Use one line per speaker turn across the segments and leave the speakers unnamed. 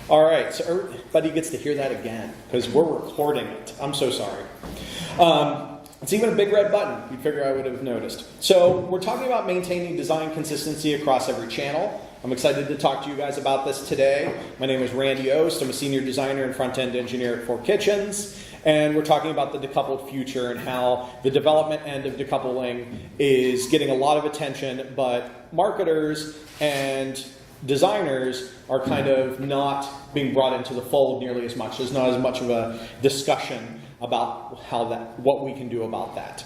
All right, so everybody gets to hear that again because we're recording it. I'm so sorry. It's even a big red button. You'd figure I would have noticed. So we're talking about maintaining design consistency across every channel. I'm excited to talk to you guys about this today. My name is Randy Oest. I'm a senior designer and front-end engineer at 4 Kitchens. And we're talking about the decoupled future and how the development end of decoupling is getting a lot of attention, but marketers and designers are kind of not being brought into the fold nearly as much. There's not as much of a discussion about what we can do about that.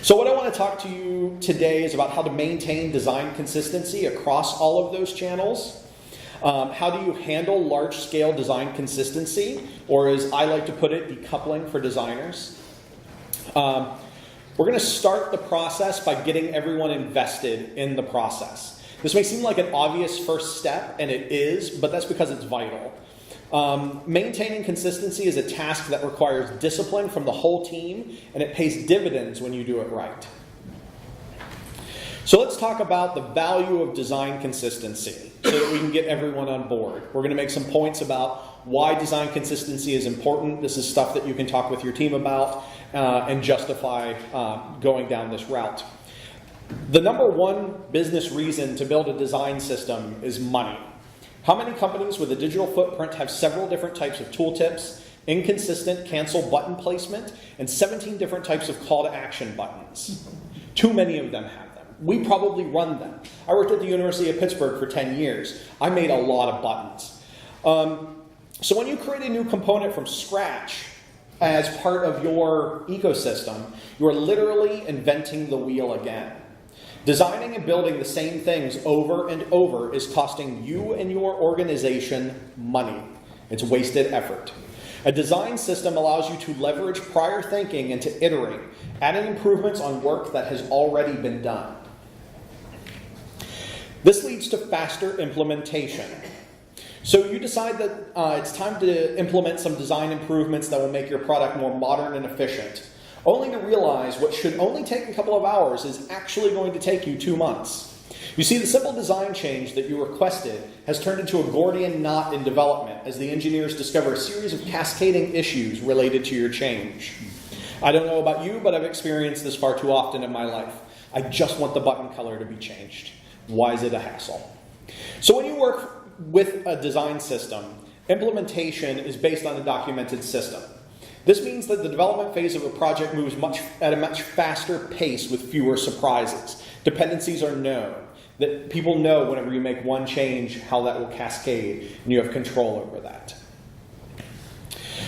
So what I want to talk to you today is about how to maintain design consistency across all of those channels. How do you handle large-scale design consistency, or as I like to put it, decoupling for designers? We're going to start the process by getting everyone invested in the process. This may seem like an obvious first step, and it is, but that's because it's vital. Maintaining consistency is a task that requires discipline from the whole team, and it pays dividends when you do it right. So let's talk about the value of design consistency so that we can get everyone on board. We're going to make some points about why design consistency is important. This is stuff that you can talk with your team about and justify going down this route. The number one business reason to build a design system is money. How many companies with a digital footprint have several different types of tooltips, inconsistent cancel button placement, and 17 different types of call to action buttons? Too many of them have them. We probably run them. I worked at the University of Pittsburgh for 10 years. I made a lot of buttons. So when you create a new component from scratch as part of your ecosystem, you are literally inventing the wheel again. Designing and building the same things over and over is costing you and your organization money. It's wasted effort. A design system allows you to leverage prior thinking and to iterate, adding improvements on work that has already been done. This leads to faster implementation. So you decide that it's time to implement some design improvements that will make your product more modern and efficient, only to realize what should only take a couple of hours is actually going to take you 2 months. You see, the simple design change that you requested has turned into a Gordian knot in development as the engineers discover a series of cascading issues related to your change. I don't know about you, but I've experienced this far too often in my life. I just want the button color to be changed. Why is it a hassle? So when you work with a design system, implementation is based on a documented system. This means that the development phase of a project moves at a much faster pace with fewer surprises. Dependencies are known. That people know whenever you make one change how that will cascade, and you have control over that.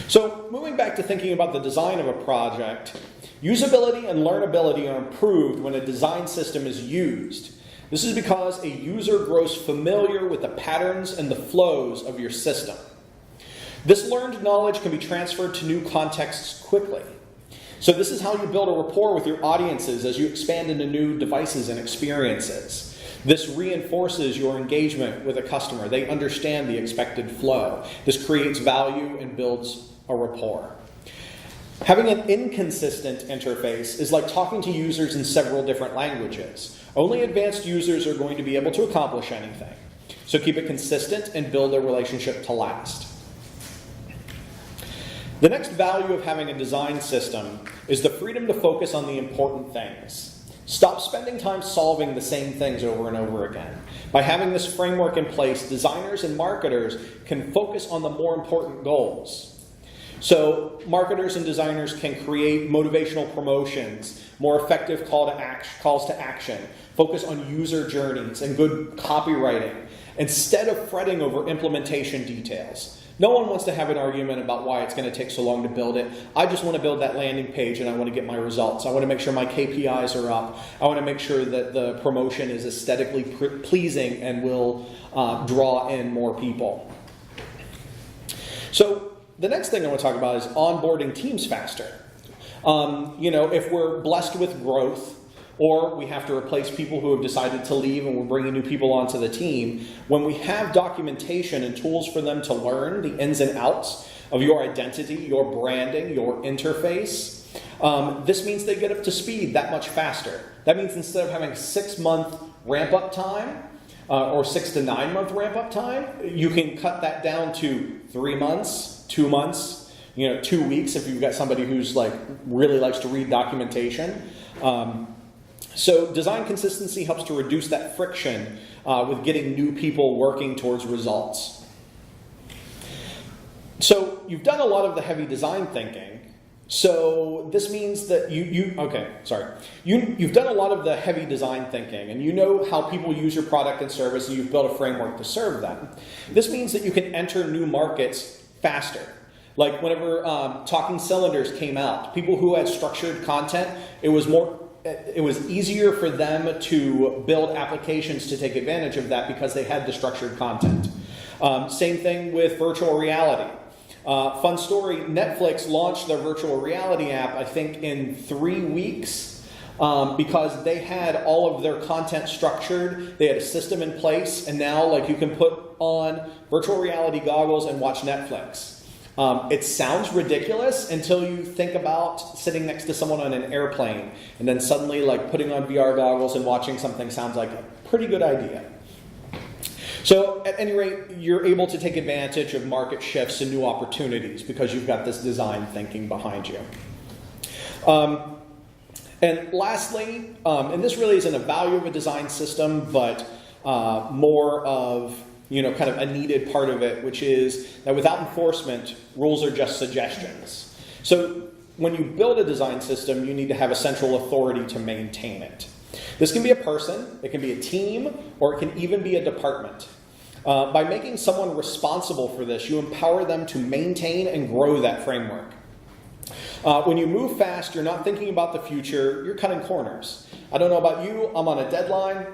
So moving back to thinking about the design of a project, usability and learnability are improved when a design system is used. This is because a user grows familiar with the patterns and the flows of your system. This learned knowledge can be transferred to new contexts quickly. So this is how you build a rapport with your audiences as you expand into new devices and experiences. This reinforces your engagement with a customer. They understand the expected flow. This creates value and builds a rapport. Having an inconsistent interface is like talking to users in several different languages. Only advanced users are going to be able to accomplish anything. So keep it consistent and build a relationship to last. The next value of having a design system is the freedom to focus on the important things. Stop spending time solving the same things over and over again. By having this framework in place, designers and marketers can focus on the more important goals. So marketers and designers can create motivational promotions, more effective calls to action, focus on user journeys and good copywriting, instead of fretting over implementation details. No one wants to have an argument about why it's going to take so long to build it. I just want to build that landing page and I want to get my results. I want to make sure my KPIs are up. I want to make sure that the promotion is aesthetically pleasing and will draw in more people. So the next thing I want to talk about is onboarding teams faster. If we're blessed with growth, or we have to replace people who have decided to leave and we're bringing new people onto the team, when we have documentation and tools for them to learn the ins and outs of your identity, your branding, your interface, this means they get up to speed that much faster. That means instead of having a 6-month ramp-up time, or 6 to 9 month ramp up time, you can cut that down to 3 months, 2 months, 2 weeks if you've got somebody who's like really likes to read documentation. So design consistency helps to reduce that friction with getting new people working towards results. So you've done a lot of the heavy design thinking. So this means that you've done a lot of the heavy design thinking, and you know how people use your product and service, and you've built a framework to serve them. This means that you can enter new markets faster. Like whenever Talking Cylinders came out, people who had structured content, it was easier for them to build applications to take advantage of that because they had the structured content. Same thing with virtual reality. Fun story, Netflix launched their virtual reality app, I think, in 3 weeks because they had all of their content structured, they had a system in place, and now like you can put on virtual reality goggles and watch Netflix. It sounds ridiculous until you think about sitting next to someone on an airplane, and then suddenly like putting on VR goggles and watching something sounds like a pretty good idea. So at any rate, you're able to take advantage of market shifts and new opportunities because you've got this design thinking behind you. And lastly, and this really isn't a value of a design system, but more of kind of a needed part of it, which is that without enforcement, rules are just suggestions. So when you build a design system, you need to have a central authority to maintain it. This can be a person, it can be a team, or it can even be a department. By making someone responsible for this, you empower them to maintain and grow that framework. When you move fast, you're not thinking about the future, you're cutting corners. I don't know about you, I'm on a deadline.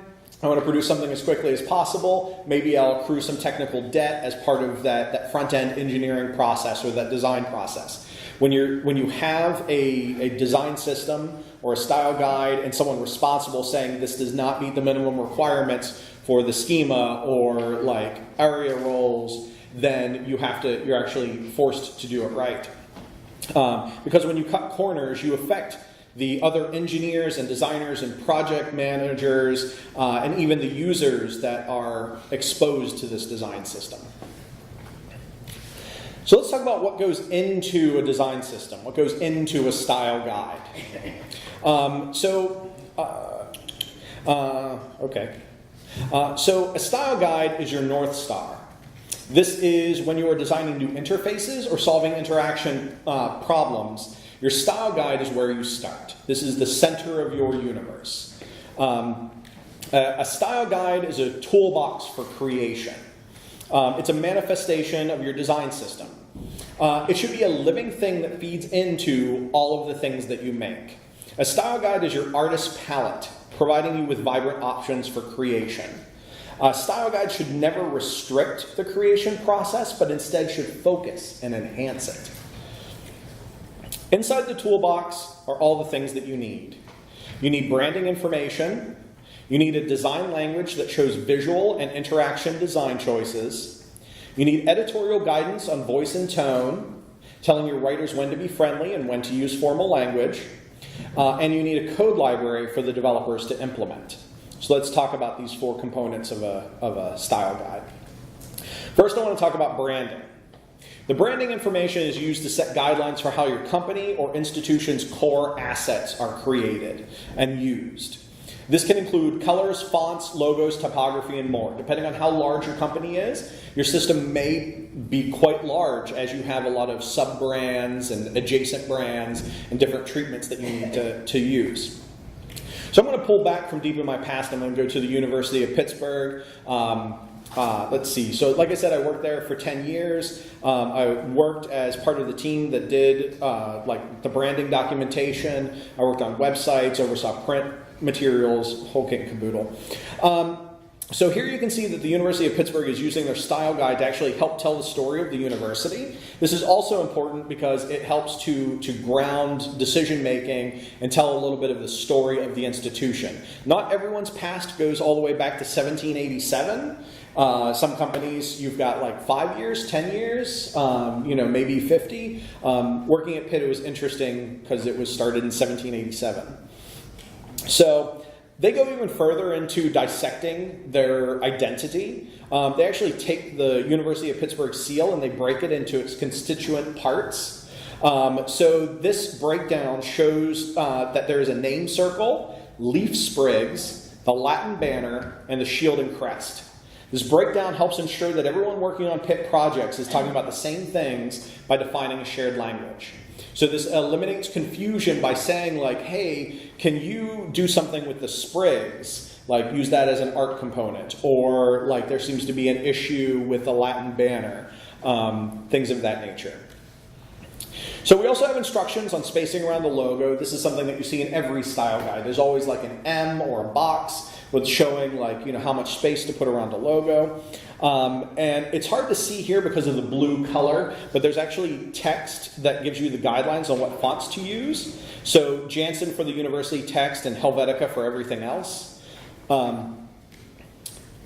I want to produce something as quickly as possible. Maybe I'll accrue some technical debt as part of that front-end engineering process or that design process. When you have a design system or a style guide and someone responsible saying this does not meet the minimum requirements for the schema or like area roles, then you're actually forced to do it right. Because when you cut corners, you affect the other engineers and designers and project managers and even the users that are exposed to this design system. So let's talk about what goes into a design system, what goes into a style guide. So a style guide is your North Star. This is when you are designing new interfaces or solving interaction problems. Your style guide is where you start. This is the center of your universe. A style guide is a toolbox for creation. It's a manifestation of your design system. It should be a living thing that feeds into all of the things that you make. A style guide is your artist's palette, providing you with vibrant options for creation. A style guide should never restrict the creation process, but instead should focus and enhance it. Inside the toolbox are all the things that you need. You need branding information. You need a design language that shows visual and interaction design choices. You need editorial guidance on voice and tone, telling your writers when to be friendly and when to use formal language. And you need a code library for the developers to implement. So let's talk about these 4 components of a style guide. First, I want to talk about branding. The branding information is used to set guidelines for how your company or institution's core assets are created and used. This can include colors, fonts, logos, typography, and more. Depending on how large your company is, your system may be quite large as you have a lot of sub-brands and adjacent brands and different treatments that you need to use. So I'm going to pull back from deep in my past. I'm going to go to the University of Pittsburgh. Let's see. So like I said, I worked there for 10 years. I worked as part of the team that did like the branding documentation. I worked on websites, oversaw print materials, whole kit and caboodle. So here you can see that the University of Pittsburgh is using their style guide to actually help tell the story of the university. This is also important because it helps to ground decision making and tell a little bit of the story of the institution. Not everyone's past goes all the way back to 1787. Some companies, you've got like 5 years, 10 years, maybe 50. Working at Pitt, it was interesting because it was started in 1787. So They go even further into dissecting their identity. They actually take the University of Pittsburgh seal and they break it into its constituent parts. So this breakdown shows that there is a name circle, leaf sprigs, the Latin banner, and the shield and crest. This breakdown helps ensure that everyone working on Pitt projects is talking about the same things by defining a shared language. So this eliminates confusion by saying like, hey, can you do something with the sprigs? Like use that as an art component. Or like there seems to be an issue with the Latin banner. Things of that nature. So we also have instructions on spacing around the logo. This is something that you see in every style guide. There's always like an M or a box with showing like, how much space to put around the logo. And it's hard to see here because of the blue color, but there's actually text that gives you the guidelines on what fonts to use. So Jansen for the university text and Helvetica for everything else.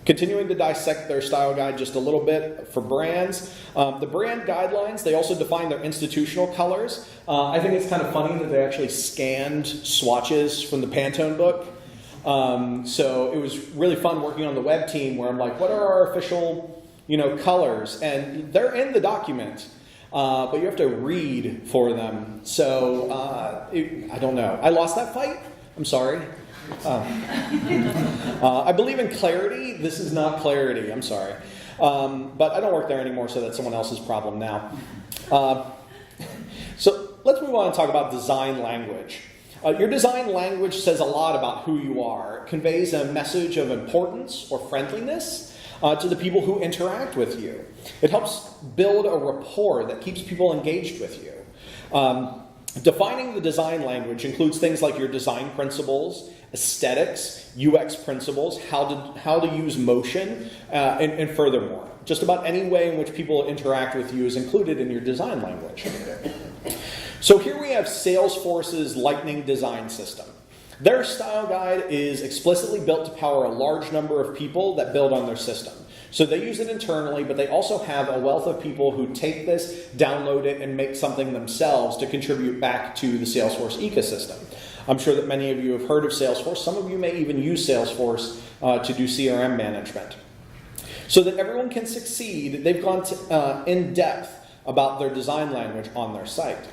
Continuing to dissect their style guide just a little bit for brands. The brand guidelines, they also define their institutional colors. I think it's kind of funny that they actually scanned swatches from the Pantone book. So it was really fun working on the web team where I'm like, what are our official, colors? And they're in the document, but you have to read for them. So I don't know. I lost that fight. I'm sorry. I believe in clarity. This is not clarity. I'm sorry. But I don't work there anymore, so that's someone else's problem now. So let's move on and talk about design language. Your design language says a lot about who you are. It conveys a message of importance or friendliness to the people who interact with you. It helps build a rapport that keeps people engaged with you. Defining the design language includes things like your design principles, aesthetics, UX principles, how to use motion, and furthermore. Just about any way in which people interact with you is included in your design language. So here we have Salesforce's Lightning Design System. Their style guide is explicitly built to power a large number of people that build on their system. So they use it internally, but they also have a wealth of people who take this, download it, and make something themselves to contribute back to the Salesforce ecosystem. I'm sure that many of you have heard of Salesforce. Some of you may even use Salesforce to do CRM management. So that everyone can succeed, they've gone in depth about their design language on their site.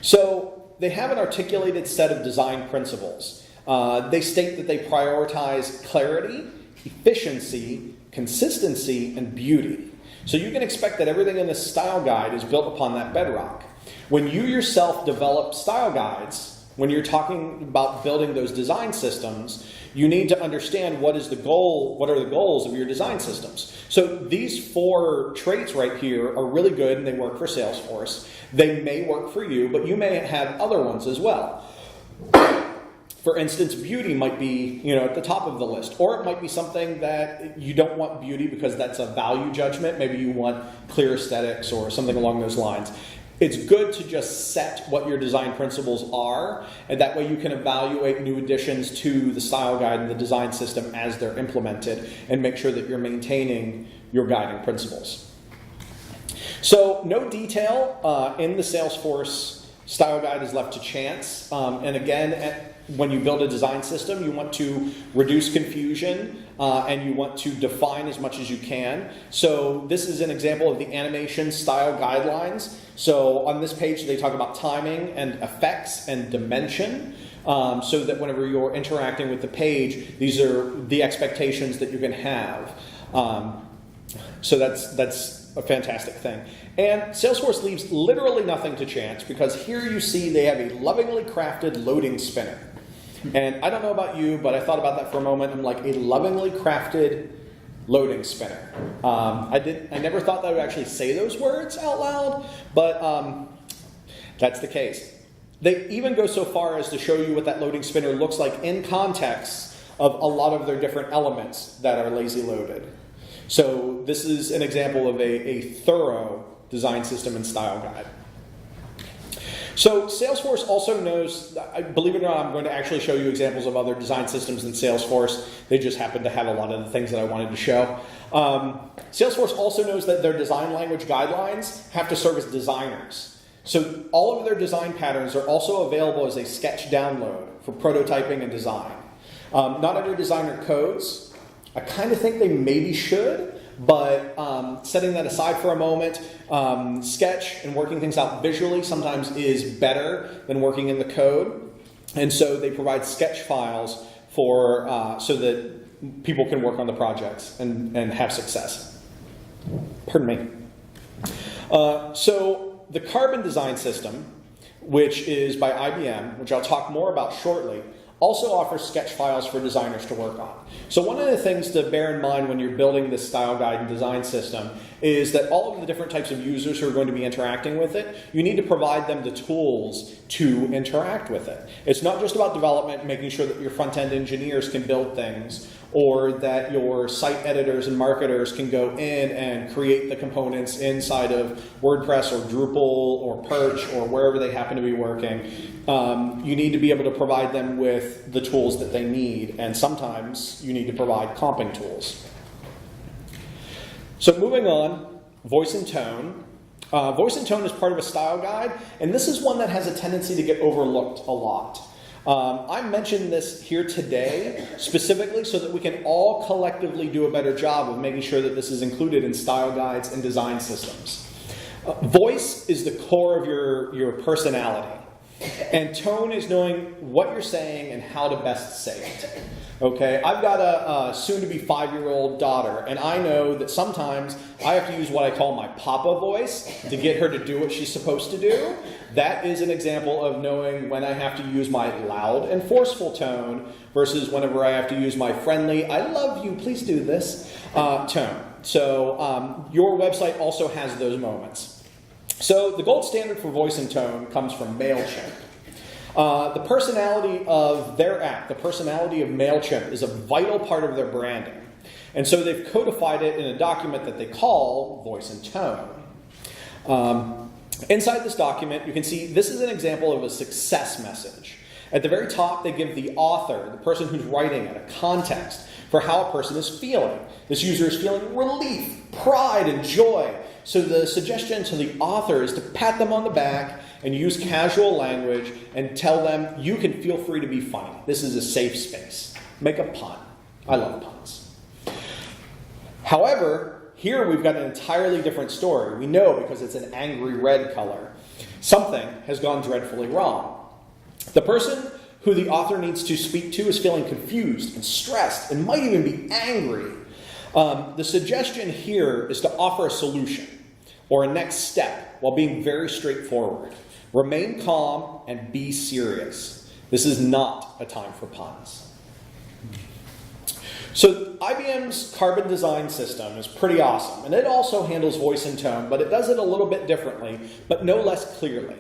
So they have an articulated set of design principles. They state that they prioritize clarity, efficiency, consistency, and beauty. So you can expect that everything in this style guide is built upon that bedrock. When you yourself develop style guides, when you're talking about building those design systems, you need to understand what are the goals of your design systems. So these 4 traits right here are really good and they work for Salesforce. They may work for you, but you may have other ones as well. For instance, beauty might be, at the top of the list, or it might be something that you don't want beauty because that's a value judgment. Maybe you want clear aesthetics or something along those lines. It's good to just set what your design principles are, and that way you can evaluate new additions to the style guide and the design system as they're implemented and make sure that you're maintaining your guiding principles. So no detail in the Salesforce style guide is left to chance. And again, when you build a design system, you want to reduce confusion and you want to define as much as you can. So this is an example of the animation style guidelines. So on this page, they talk about timing and effects and dimension. So that whenever you're interacting with the page, these are the expectations that you can have. So that's a fantastic thing. And Salesforce leaves literally nothing to chance because here you see they have a lovingly crafted loading spinner. And I don't know about you, but I thought about that for a moment. I'm like, a lovingly crafted loading spinner. I never thought that I would actually say those words out loud, but that's the case. They even go so far as to show you what that loading spinner looks like in context of a lot of their different elements that are lazy loaded. So this is an example of a thorough design system and style guide. So Salesforce also knows, believe it or not, I'm going to actually show you examples of other design systems in Salesforce. They just happen to have a lot of the things that I wanted to show. Salesforce also knows that their design language guidelines have to serve as designers. So all of their design patterns are also available as a sketch download for prototyping and design. Not every designer codes. I kind of think they maybe should, but setting that aside for a moment, Sketch and working things out visually sometimes is better than working in the code. And so they provide Sketch files for so that people can work on the projects and have success. Pardon me. So the Carbon design system, which is by IBM, which I'll talk more about shortly, also offers sketch files for designers to work on. So one of the things to bear in mind when you're building this style guide and design system is that all of the different types of users who are going to be interacting with it, you need to provide them the tools to interact with it. It's not just about development, making sure that your front-end engineers can build things, or that your site editors and marketers can go in and create the components inside of WordPress or Drupal or Perch or wherever they happen to be working. You need to be able to provide them with the tools that they need, and sometimes you need to provide comping tools. So moving on, voice and tone. Voice and tone is part of a style guide, and this is one that has a tendency to get overlooked a lot. I mentioned this here today specifically so that we can all collectively do a better job of making sure that this is included in style guides and design systems. Voice is the core of your personality, and tone is knowing what you're saying and how to best say it. Okay, I've got a soon-to-be 5-year-old daughter, and I know that sometimes I have to use what I call my papa voice to get her to do what she's supposed to do. That is an example of knowing when I have to use my loud and forceful tone versus whenever I have to use my friendly, I love you, please do this, tone. So your website also has those moments. So the gold standard for voice and tone comes from MailChimp. The personality of their app, the personality of MailChimp, is a vital part of their branding. And so they've codified it in a document that they call voice and tone. Inside this document, you can see this is an example of a success message. At the very top, they give the author, the person who's writing it, a context for how a person is feeling. This user is feeling relief, pride, and joy. So the suggestion to the author is to pat them on the back and use casual language and tell them, you can feel free to be funny. This is a safe space. Make a pun. I love puns. However, here we've got an entirely different story. We know because it's an angry red color. Something has gone dreadfully wrong. The person who the author needs to speak to is feeling confused and stressed and might even be angry. The suggestion here is to offer a solution or a next step while being very straightforward. Remain calm and be serious. This is not a time for puns. So IBM's Carbon design system is pretty awesome, and it also handles voice and tone, but it does it a little bit differently, but no less clearly.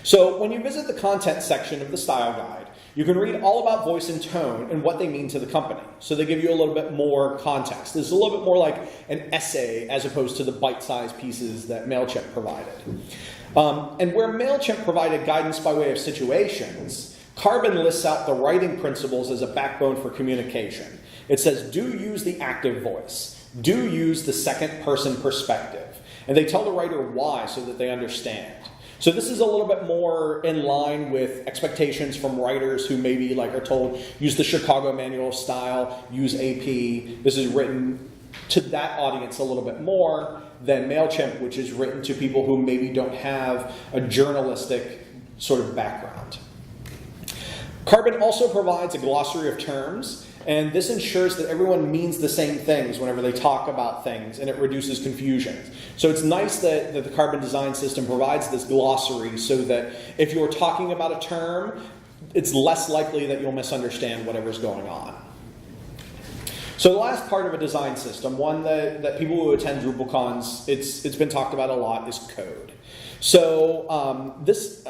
So when you visit the content section of the style guide, you can read all about voice and tone and what they mean to the company. So they give you a little bit more context. This is a little bit more like an essay as opposed to the bite-sized pieces that MailChimp provided. And where MailChimp provided guidance by way of situations, Carbon lists out the writing principles as a backbone for communication. It says, do use the active voice. Do use the second-person perspective. And they tell the writer why so that they understand. So this is a little bit more in line with expectations from writers who maybe are told, use the Chicago Manual of Style, use AP. This is written to that audience a little bit more than MailChimp, which is written to people who maybe don't have a journalistic sort of background. Carbon also provides a glossary of terms, and this ensures that everyone means the same things whenever they talk about things, and it reduces confusion. So it's nice that the Carbon design system provides this glossary so that if you're talking about a term, it's less likely that you'll misunderstand whatever's going on. So the last part of a design system, one that people who attend DrupalCons, it's been talked about a lot, is code. So this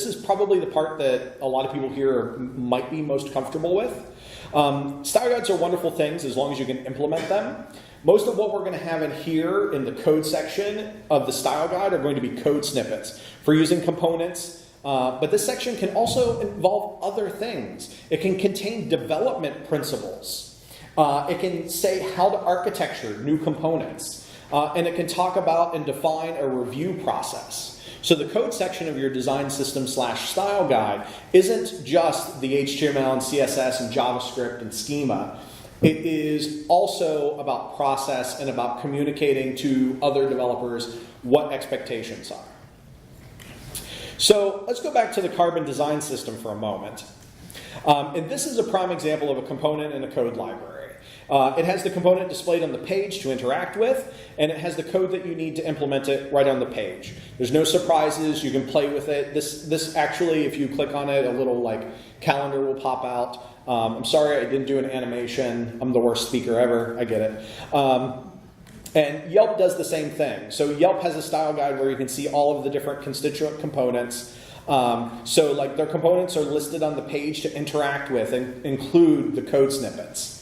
is probably the part that a lot of people here might be most comfortable with. Style guides are wonderful things as long as you can implement them. Most of what we're going to have in here in the code section of the style guide are going to be code snippets for using components. But this section can also involve other things. It can contain development principles. It can say how to architecture new components. And it can talk about and define a review process. So the code section of your design system / style guide isn't just the HTML and CSS and JavaScript and schema. It is also about process and about communicating to other developers what expectations are. So let's go back to the Carbon design system for a moment. And this is a prime example of a component in a code library. It has the component displayed on the page to interact with, and it has the code that you need to implement it right on the page. There's no surprises. You can play with it. This actually, if you click on it, a little like calendar will pop out. I'm sorry I didn't do an animation. I'm the worst speaker ever. I get it. And Yelp does the same thing. So Yelp has a style guide where you can see all of the different constituent components. So like their components are listed on the page to interact with and include the code snippets.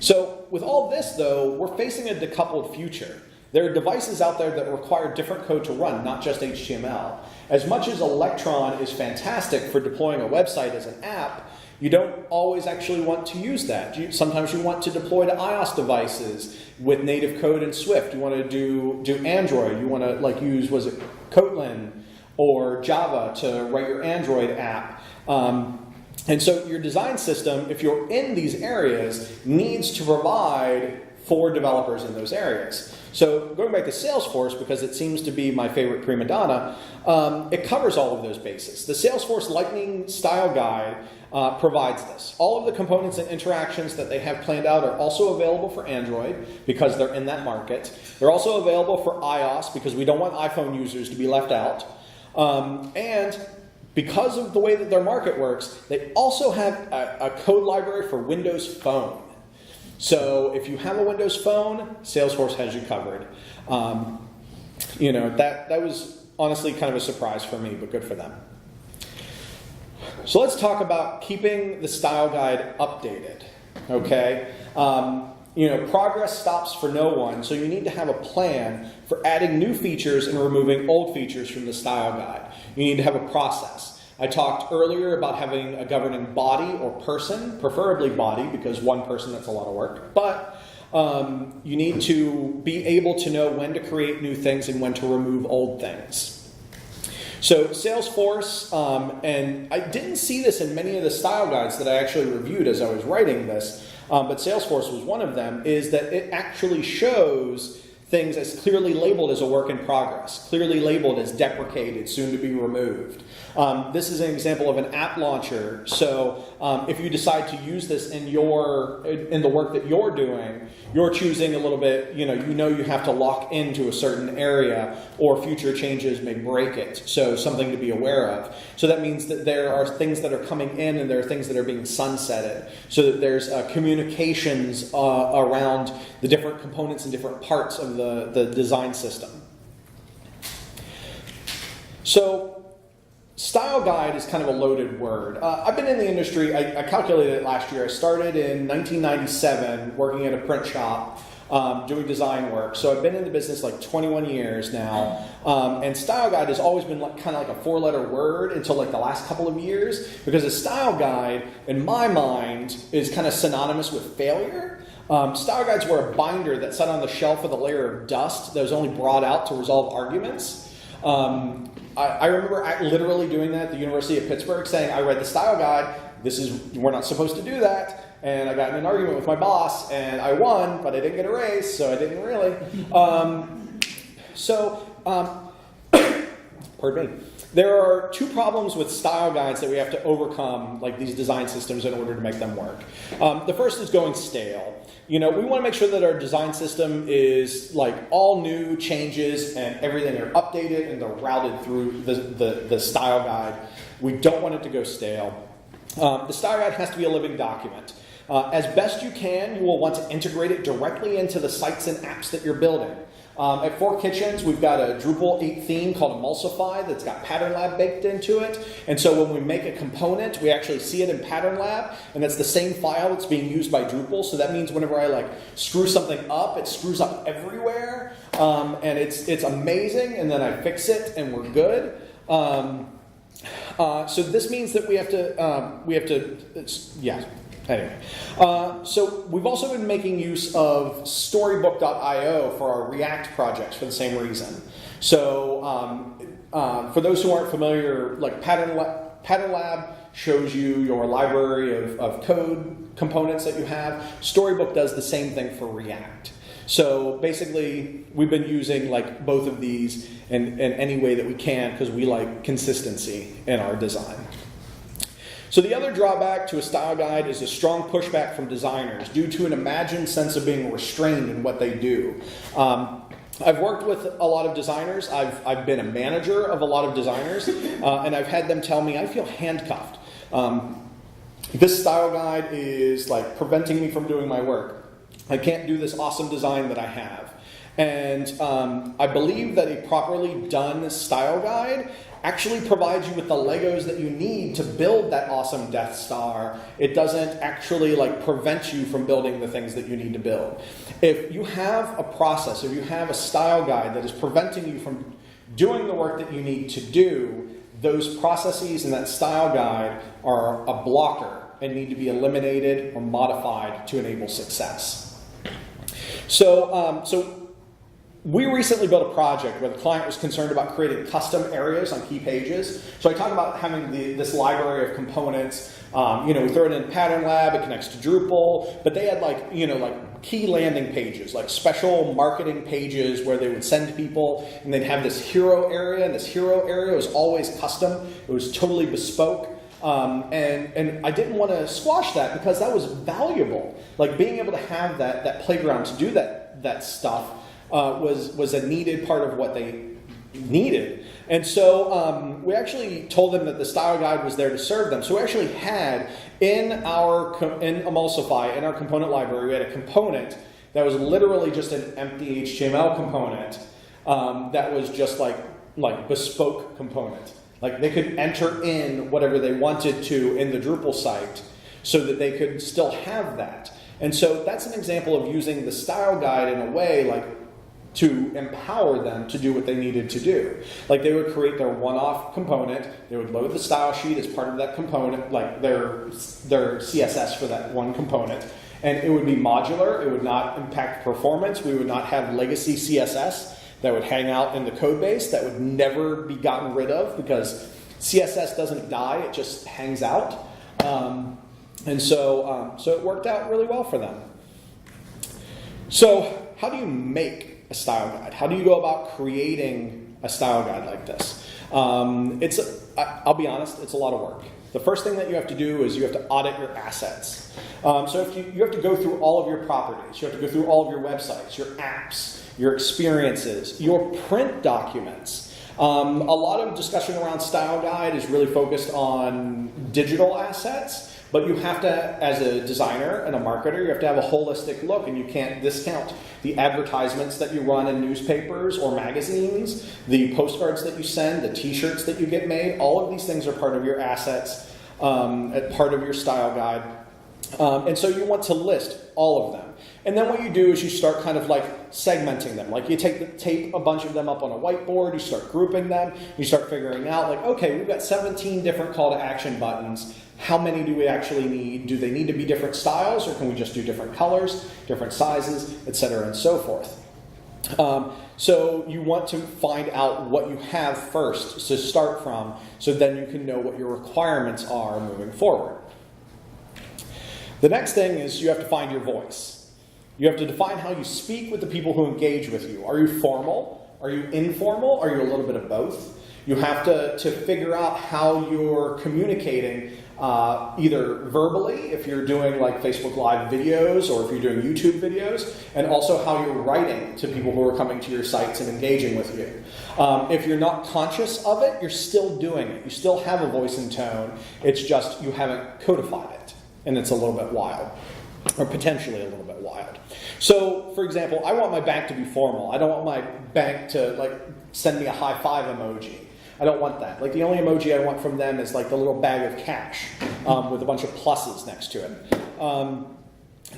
So with all this though, we're facing a decoupled future. There are devices out there that require different code to run, not just HTML. As much as Electron is fantastic for deploying a website as an app, you don't always actually want to use that. Sometimes you want to deploy to iOS devices with native code in Swift. You want to do Android. You want to like use, was it Kotlin or Java to write your Android app. And so your design system, if you're in these areas, needs to provide for developers in those areas. So going back to Salesforce, because it seems to be my favorite prima donna, it covers all of those bases. The Salesforce Lightning Style Guide provides this. All of the components and interactions that they have planned out are also available for Android because they're in that market. They're also available for iOS because we don't want iPhone users to be left out. And because of the way that their market works, they also have a code library for Windows Phone. So if you have a Windows Phone, Salesforce has you covered. That was honestly kind of a surprise for me, but good for them. So let's talk about keeping the style guide updated. Okay, progress stops for no one, so you need to have a plan for adding new features and removing old features from the style guide. You need to have a process. I talked earlier about having a governing body or person, preferably body, because one person, that's a lot of work. But you need to be able to know when to create new things and when to remove old things. So Salesforce, and I didn't see this in many of the style guides that I actually reviewed as I was writing this, but Salesforce was one of them, is that it actually shows things as clearly labeled as a work in progress, clearly labeled as deprecated, soon to be removed. This is an example of an app launcher. So if you decide to use this in the work that you're doing, you're choosing a little bit, you have to lock into a certain area or future changes may break it. So something to be aware of. So that means that there are things that are coming in and there are things that are being sunsetted. So that there's communications around the different components and different parts of the design system. So style guide is kind of a loaded word. I've been in the industry, I calculated it last year. I started in 1997 working at a print shop doing design work. So I've been in the business like 21 years now. And style guide has always been kind of like a 4-letter word until like the last couple of years, because a style guide, in my mind, is kind of synonymous with failure. Style guides were a binder that sat on the shelf with a layer of dust that was only brought out to resolve arguments. I remember literally doing that at the University of Pittsburgh, saying, I read the style guide, we're not supposed to do that, and I got in an argument with my boss, and I won, but I didn't get a raise, so I didn't really. Pardon me. There are two problems with style guides that we have to overcome, like these design systems, in order to make them work. The first is going style. We want to make sure that our design system is like all new changes and everything are updated and they're routed through the style guide. We don't want it to go stale. The style guide has to be a living document. As best you can, you will want to integrate it directly into the sites and apps that you're building. At 4 Kitchens, we've got a Drupal 8 theme called Emulsify that's got Pattern Lab baked into it. And so when we make a component, we actually see it in Pattern Lab, and that's the same file that's being used by Drupal. So that means whenever I screw something up, it screws up everywhere, and it's amazing. And then I fix it, and we're good. So this means that we have to. Anyway, so we've also been making use of Storybook.io for our React projects for the same reason. So for those who aren't familiar, like Pattern Lab shows you your library of code components that you have. Storybook does the same thing for React. So basically, we've been using like both of these in any way that we can because we like consistency in our design. So the other drawback to a style guide is a strong pushback from designers due to an imagined sense of being restrained in what they do. I've worked with a lot of designers. I've been a manager of a lot of designers, and I've had them tell me, I feel handcuffed. This style guide is like preventing me from doing my work. I can't do this awesome design that I have. And I believe that a properly done style guide actually provides you with the Legos that you need to build that awesome Death Star. It doesn't actually like prevent you from building the things that you need to build. If you have a process, if you have a style guide that is preventing you from doing the work that you need to do, those processes and that style guide are a blocker and need to be eliminated or modified to enable success. So we recently built a project where the client was concerned about creating custom areas on key pages. So I talked about having this library of components. We throw it in Pattern Lab, it connects to Drupal, but they had like key landing pages, like special marketing pages where they would send people, and they'd have this hero area, and this hero area was always custom. It was totally bespoke. And I didn't want to squash that because that was valuable. Like being able to have that playground to do that stuff was a needed part of what they needed. And so we actually told them that the style guide was there to serve them. So we actually had in Emulsify, in our component library, we had a component that was literally just an empty HTML component that was just like bespoke component. Like they could enter in whatever they wanted to in the Drupal site so that they could still have that. And so that's an example of using the style guide in a way like to empower them to do what they needed to do. Like they would create their one-off component, they would load the style sheet as part of that component, like their CSS for that one component, and it would be modular, it would not impact performance, we would not have legacy CSS that would hang out in the code base that would never be gotten rid of because CSS doesn't die, it just hangs out. So it worked out really well for them. So how do you make a style guide? How do you go about creating a style guide like this? I'll be honest, it's a lot of work. The first thing that you have to do is you have to audit your assets. So if you have to go through all of your properties, you have to go through all of your websites, your apps, your experiences, your print documents. A lot of discussion around style guide is really focused on digital assets, but you have to, as a designer and a marketer, you have to have a holistic look, and you can't discount the advertisements that you run in newspapers or magazines, the postcards that you send, the t-shirts that you get made. All of these things are part of your assets, part of your style guide. And so you want to list all of them. And then what you do is you start kind of like segmenting them. Like you tape a bunch of them up on a whiteboard, you start grouping them, you start figuring out like, okay, we've got 17 different call to action buttons. How many do we actually need? Do they need to be different styles, or can we just do different colors, different sizes, etc., and so forth? So you want to find out what you have first to start from, so then you can know what your requirements are moving forward. The next thing is you have to find your voice. You have to define how you speak with the people who engage with you. Are you formal? Are you informal? Are you a little bit of both? You have to figure out how you're communicating, either verbally, if you're doing like Facebook Live videos, or if you're doing YouTube videos, and also how you're writing to people who are coming to your sites and engaging with you. If you're not conscious of it, you're still doing it. You still have a voice and tone. It's just you haven't codified it, and it's a little bit wild, or potentially a little bit wild. So, for example, I want my bank to be formal. I don't want my bank to like send me a high five emoji. I don't want that. Like the only emoji I want from them is like the little bag of cash with a bunch of pluses next to it.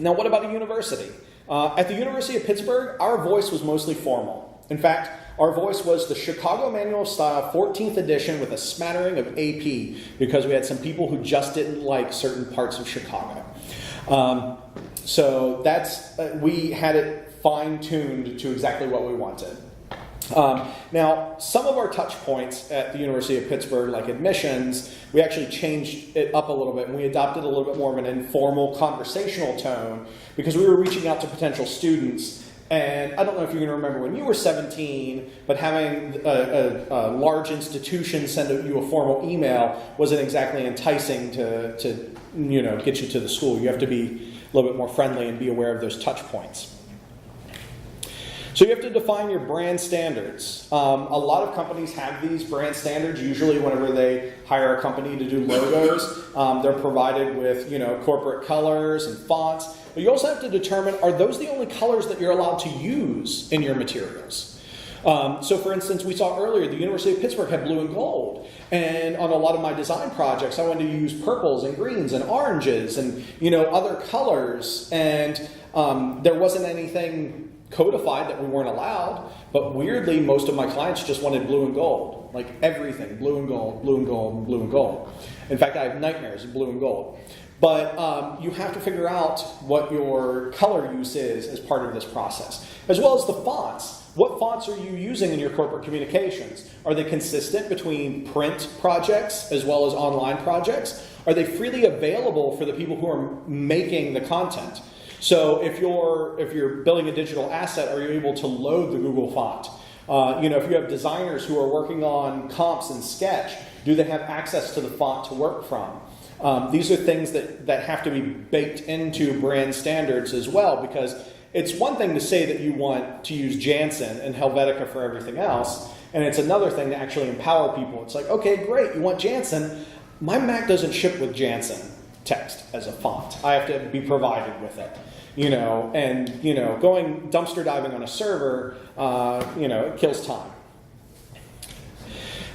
Now, what about a university? At the University of Pittsburgh, our voice was mostly formal. In fact, our voice was the Chicago Manual of Style 14th edition with a smattering of AP, because we had some people who just didn't like certain parts of Chicago. So we had it fine-tuned to exactly what we wanted. Now, some of our touch points at the University of Pittsburgh, like admissions, we actually changed it up a little bit, and we adopted a little bit more of an informal conversational tone because we were reaching out to potential students. And I don't know if you're going to remember when you were 17, but having a large institution send you a formal email wasn't exactly enticing to get you to the school. You have to be a little bit more friendly and be aware of those touch points. So you have to define your brand standards. A lot of companies have these brand standards. Usually whenever they hire a company to do logos, they're provided with corporate colors and fonts. But you also have to determine, are those the only colors that you're allowed to use in your materials? So for instance, we saw earlier the University of Pittsburgh had blue and gold. And on a lot of my design projects, I wanted to use purples and greens and oranges and other colors. And there wasn't anything codified that we weren't allowed, but weirdly most of my clients just wanted blue and gold, like everything, blue and gold, blue and gold, blue and gold. In fact, I have nightmares of blue and gold. But you have to figure out what your color use is as part of this process, as well as the fonts. What fonts are you using in your corporate communications? Are they consistent between print projects as well as online projects? Are they freely available for the people who are making the content? So if you're building a digital asset, are you able to load the Google font? If you have designers who are working on comps and Sketch, do they have access to the font to work from? These are things that have to be baked into brand standards as well, because it's one thing to say that you want to use Jansen and Helvetica for everything else, and it's another thing to actually empower people. It's like, okay, great, you want Jansen. My Mac doesn't ship with Jansen text as a font. I have to be provided with it. Going dumpster diving on a server, it kills time.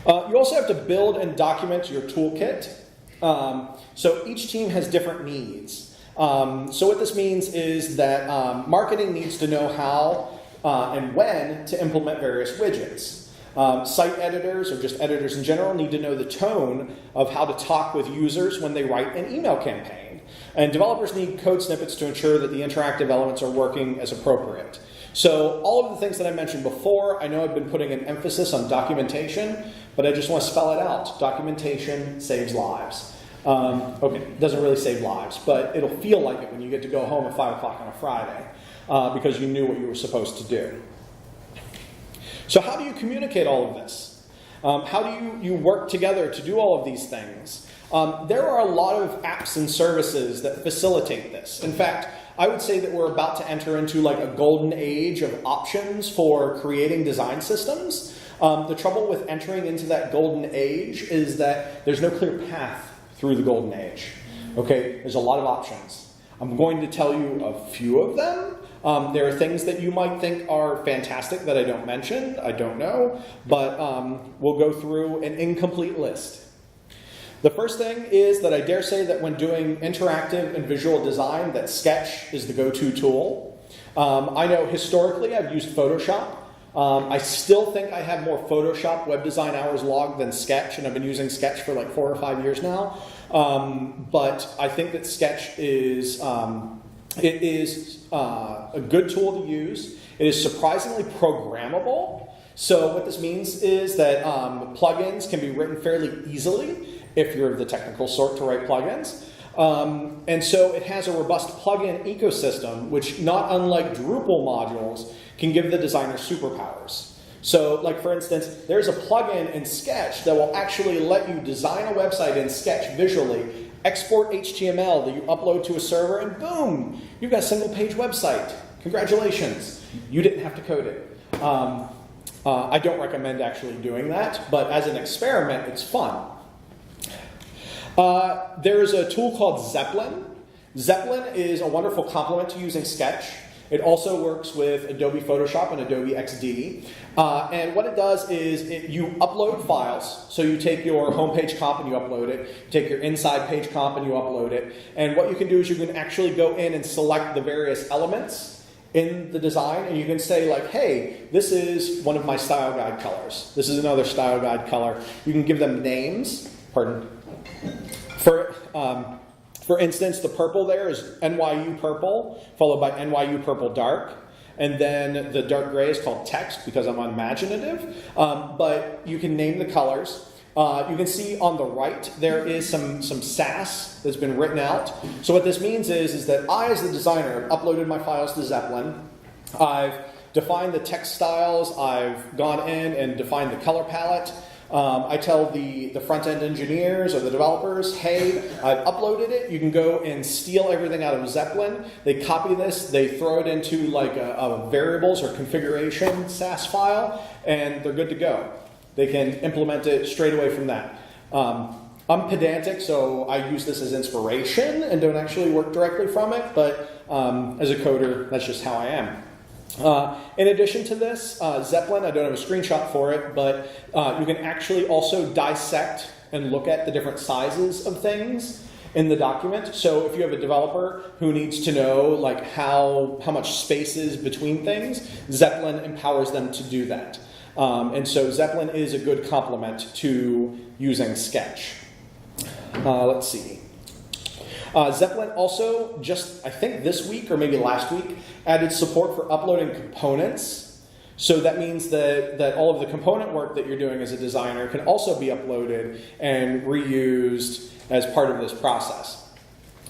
You also have to build and document your toolkit. So each team has different needs. So what this means is that marketing needs to know how and when to implement various widgets. Site editors, or just editors in general, need to know the tone of how to talk with users when they write an email campaign. And developers need code snippets to ensure that the interactive elements are working as appropriate. So all of the things that I mentioned before, I know I've been putting an emphasis on documentation, but I just want to spell it out. Documentation saves lives. Okay, it doesn't really save lives, but it'll feel like it when you get to go home at 5 o'clock on a Friday because you knew what you were supposed to do. So how do you communicate all of this? How do you work together to do all of these things? There are a lot of apps and services that facilitate this. In fact, I would say that we're about to enter into like a golden age of options for creating design systems. The trouble with entering into that golden age is that there's no clear path through the golden age. Okay, there's a lot of options. I'm going to tell you a few of them. There are things that you might think are fantastic that I don't mention. I don't know, but we'll go through an incomplete list. The first thing is that I dare say that when doing interactive and visual design, that Sketch is the go-to tool. I know historically I've used Photoshop. I still think I have more Photoshop web design hours logged than Sketch, and I've been using Sketch for like 4 or 5 years now. But I think that Sketch is a good tool to use. It is surprisingly programmable. So what this means is that plugins can be written fairly easily if you're the technical sort to write plugins. And so it has a robust plugin ecosystem, which, not unlike Drupal modules, can give the designer superpowers. So, like for instance, there's a plugin in Sketch that will actually let you design a website in Sketch visually, export HTML that you upload to a server, and boom, you've got a single-page website. Congratulations. You didn't have to code it. I don't recommend actually doing that, but as an experiment, it's fun. There's a tool called Zeppelin. Zeppelin is a wonderful complement to using Sketch. It also works with Adobe Photoshop and Adobe XD. And what it does is you upload files. So you take your homepage comp and you upload it. You take your inside page comp and you upload it. And what you can do is you can actually go in and select the various elements in the design. And you can say like, hey, this is one of my style guide colors. This is another style guide color. You can give them names. Pardon. For instance, the purple there is NYU Purple, followed by NYU Purple Dark. and then the dark gray is called text because I'm unimaginative. But you can name the colors. You can see on the right there is some sass that's been written out. So what this means is that I, as the designer, have uploaded my files to Zeppelin. I've defined the text styles. I've gone in and defined the color palette. I tell the front-end engineers or the developers, hey, I've uploaded it. You can go and steal everything out of Zeppelin. They copy this. They throw it into like a variables or configuration sass file, and they're good to go. They can implement it straight away from that. I'm pedantic, so I use this as inspiration and don't actually work directly from it, but as a coder, that's just how I am. In addition to this, Zeppelin, I don't have a screenshot for it, but you can actually also dissect and look at the different sizes of things in the document. So if you have a developer who needs to know like how much space is between things, Zeppelin empowers them to do that. And so Zeppelin is a good complement to using Sketch. Let's see. Zeppelin also just, I think this week or maybe last week, added support for uploading components. So that means that all of the component work that you're doing as a designer can also be uploaded and reused as part of this process.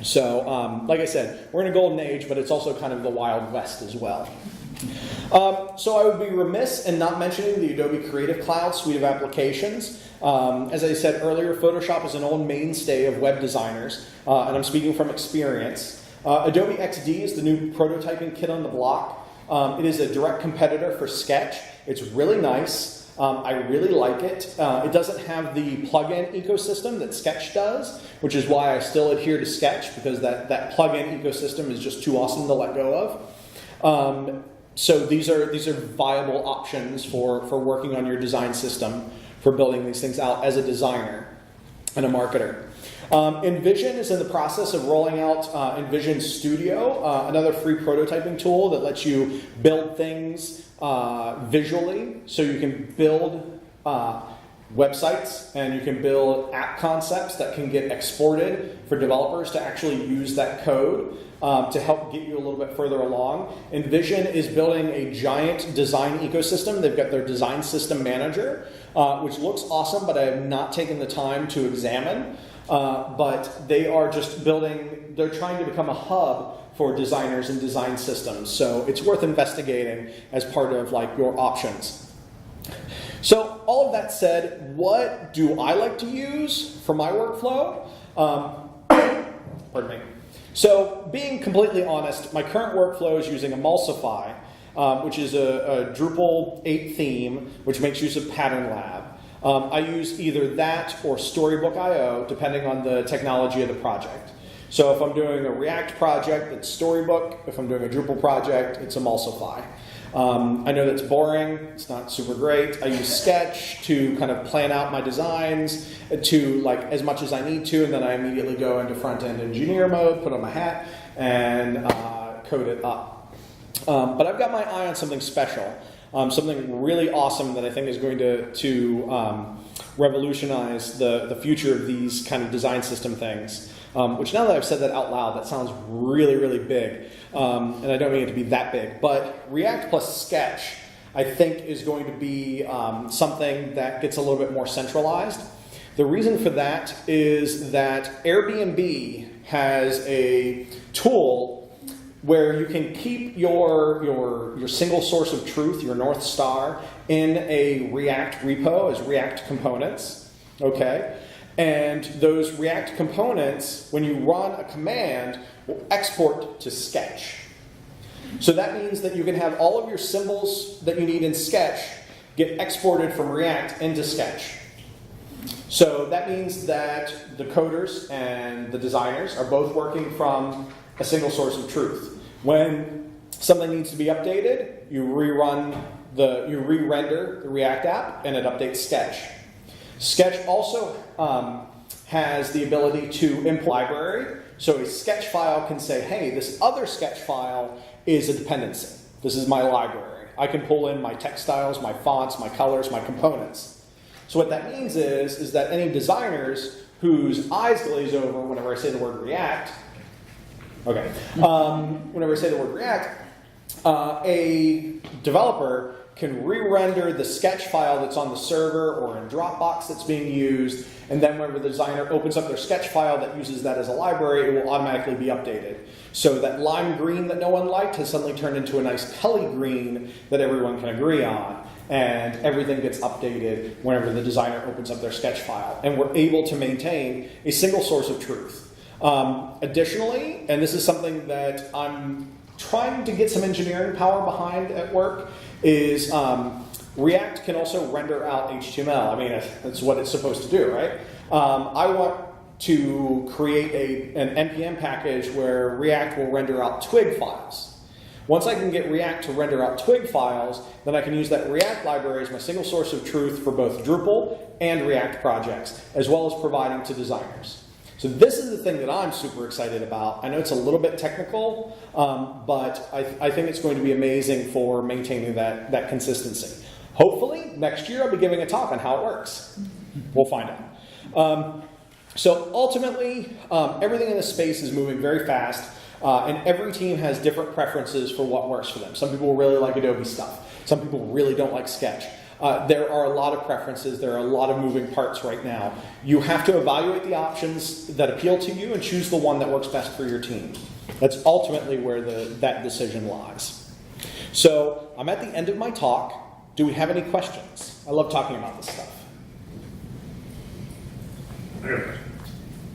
So like I said, we're in a golden age, but it's also kind of the Wild West as well. So I would be remiss in not mentioning the Adobe Creative Cloud suite of applications. As I said earlier, Photoshop is an old mainstay of web designers, and I'm speaking from experience. Adobe XD is the new prototyping kit on the block. It is a direct competitor for Sketch. It's really nice. I really like it. It doesn't have the plugin ecosystem that Sketch does, which is why I still adhere to Sketch, because that plugin ecosystem is just too awesome to let go of. So these are viable options for working on your design system, for building these things out as a designer and a marketer. Envision is in the process of rolling out Envision Studio, another free prototyping tool that lets you build things visually. So you can build websites and you can build app concepts that can get exported for developers to actually use that code to help get you a little bit further along. Envision is building a giant design ecosystem. They've got their design system manager, which looks awesome, but I have not taken the time to examine. But they are just building, they're trying to become a hub for designers and design systems. So it's worth investigating as part of like your options. So all of that said, what do I like to use for my workflow? Pardon me. So being completely honest, my current workflow is using Emulsify, which is a Drupal 8 theme, which makes use of Pattern Lab. I use either that or Storybook.io, depending on the technology of the project. So if I'm doing a React project, it's Storybook. If I'm doing a Drupal project, it's Emulsify. I know that's boring. It's not super great. I use Sketch to kind of plan out my designs to like as much as I need to, and then I immediately go into front-end engineer mode, put on my hat, and code it up. But I've got my eye on something special. Something really awesome that I think is going to revolutionize the future of these kind of design system things. Which now that I've said that out loud, that sounds really, really big. And I don't mean it to be that big. But React plus Sketch, I think, is going to be something that gets a little bit more centralized. The reason for that is that Airbnb has a tool where you can keep your single source of truth, your North Star, in a React repo as React components, okay? And those React components, when you run a command, will export to Sketch. So that means that you can have all of your symbols that you need in Sketch get exported from React into Sketch. So that means that the coders and the designers are both working from a single source of truth. When something needs to be updated, you re-render the React app and it updates Sketch. Sketch also has the ability to import a library. So a Sketch file can say, hey, this other Sketch file is a dependency. This is my library. I can pull in my text styles, my fonts, my colors, my components. So what that means is that any designers whose eyes glaze over whenever I say the word React, whenever I say the word React, a developer can re-render the sketch file that's on the server or in Dropbox that's being used, and then whenever the designer opens up their sketch file that uses that as a library, it will automatically be updated. So that lime green that no one liked has suddenly turned into a nice Kelly green that everyone can agree on, and everything gets updated whenever the designer opens up their sketch file. And we're able to maintain a single source of truth. Additionally, and this is something that I'm trying to get some engineering power behind at work, is React can also render out HTML. I mean, that's what it's supposed to do, right? I want to create an NPM package where React will render out twig files. Once I can get React to render out twig files, then I can use that React library as my single source of truth for both Drupal and React projects, as well as providing to designers. So this is the thing that I'm super excited about. I know it's a little bit technical, but I think it's going to be amazing for maintaining that consistency. Hopefully, next year I'll be giving a talk on how it works. We'll find out. So ultimately, everything in this space is moving very fast, and every team has different preferences for what works for them. Some people really like Adobe stuff. Some people really don't like Sketch. There are a lot of preferences. There are a lot of moving parts right now. You have to evaluate the options that appeal to you and choose the one that works best for your team. That's ultimately where that decision lies. So I'm at the end of my talk. Do we have any questions? I love talking about this stuff.
I got a question.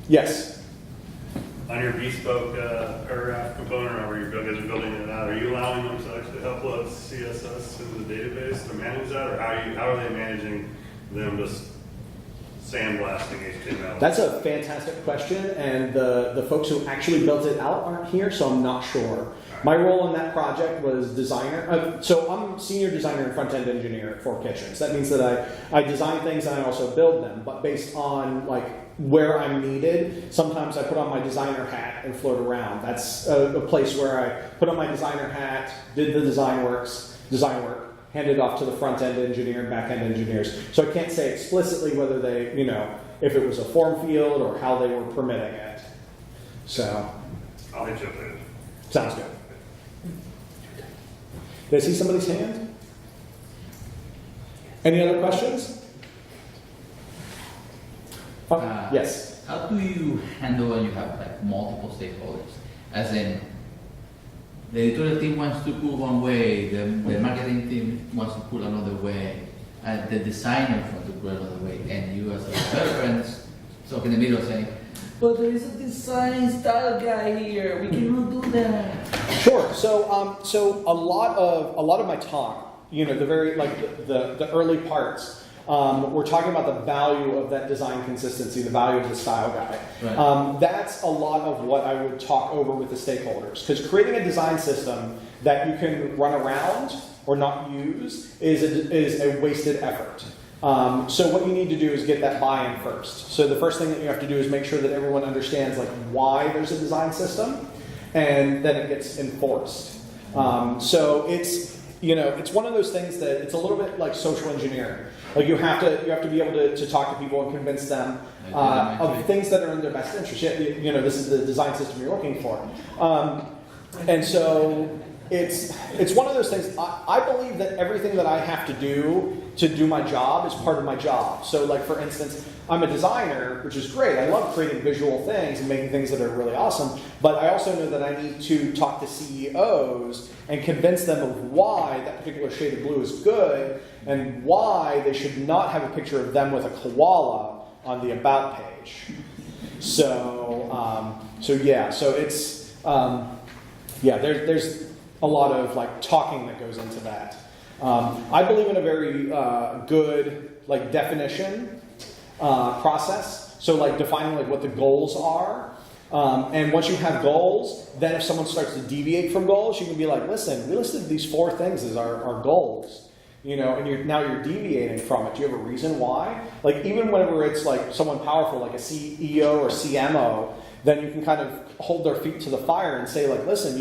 Yes.
On your bespoke paragraph component, or you guys are building it out, are you allowing them to actually upload CSS into the database to manage that, or how are they managing them just sandblasting HTML?
That's a fantastic question, and the folks who actually built it out aren't here, so I'm not sure. My role in that project was designer. So I'm senior designer and front-end engineer at Four Kitchens. That means that I design things and I also build them, but based on like where I'm needed, sometimes I put on my designer hat and float around. That's a place where I put on my designer hat, did the design work, handed off to the front-end engineer and back-end engineers. So I can't say explicitly whether they, if it was a form field or how they were permitting it. So.
I'll hit you up later.
Sounds good. Did I see somebody's hand? Any other questions? Yes.
How do you handle when you have like multiple stakeholders? As in, the editorial team wants to pull one way, the marketing team wants to pull another way, and the designers want to pull another way, and you as a developer and stuck in the middle saying, but there is a design style guy here. We cannot do that.
Sure. So a lot of my talk, the early parts. We're talking about the value of that design consistency, the value of the style guide.
Right.
That's a lot of what I would talk over with the stakeholders. Because creating a design system that you can run around or not use is a wasted effort. So what you need to do is get that buy-in first. So the first thing that you have to do is make sure that everyone understands why there's a design system, and then it gets enforced. So it's one of those things that it's a little bit like social engineering. Like you have to be able to talk to people and convince them of things that are in their best interest. This is the design system you're looking for, and so it's one of those things. I believe that everything that I have to do my job is part of my job. So, like for instance, I'm a designer, which is great. I love creating visual things and making things that are really awesome. But I also know that I need to talk to CEOs and convince them of why that particular shade of blue is good and why they should not have a picture of them with a koala on the about page. There's a lot of talking that goes into that. I believe in a very good definition process. So defining what the goals are. And once you have goals, then if someone starts to deviate from goals, you can be like, listen, we listed these 4 things as our goals. And you're deviating from it. Do you have a reason why? Even whenever it's someone powerful, like a CEO or CMO, then you can kind of hold their feet to the fire and say, listen,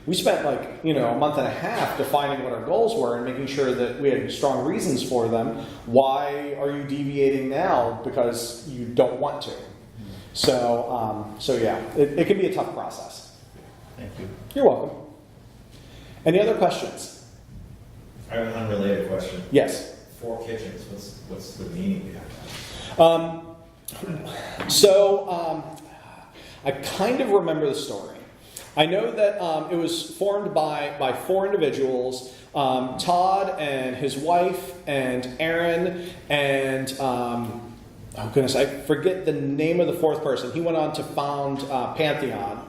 we spent a month and a half defining what our goals were and making sure that we had strong reasons for them. Why are you deviating now? Because you don't want to. So yeah, it can be a tough process.
Thank you.
You're welcome. Any other questions?
I have an unrelated question.
Yes.
4 kitchens. What's the meaning behind that?
I kind of remember the story. I know that it was formed by 4 individuals, Todd and his wife and Aaron and, oh goodness, I forget the name of the 4th person. He went on to found Pantheon.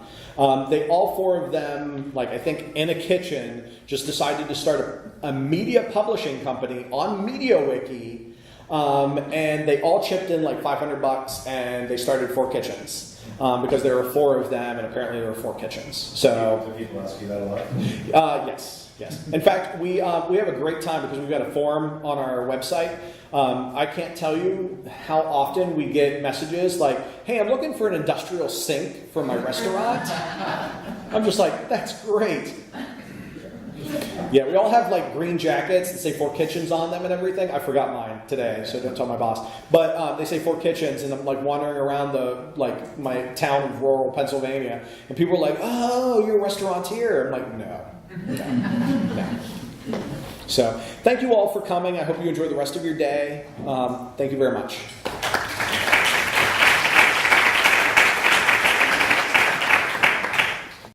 They all 4 of them, like I think in a kitchen, just decided to start a media publishing company on MediaWiki, and they all chipped in like $500 and they started 4 kitchens. Because there were 4 of them, and apparently there were 4 kitchens. So,
Do people ask you that a lot?
yes. In fact, we have a great time because we've got a forum on our website. I can't tell you how often we get messages like, "Hey, I'm looking for an industrial sink for my restaurant." I'm just like, "That's great." Yeah, we all have like green jackets that say 4 kitchens on them and everything. I forgot mine today, so don't tell my boss. But they say 4 kitchens, and I'm like wandering around my town of rural Pennsylvania, and people are like, "Oh, you're a restaurateur." I'm like, no. So, thank you all for coming. I hope you enjoy the rest of your day. Thank you very much.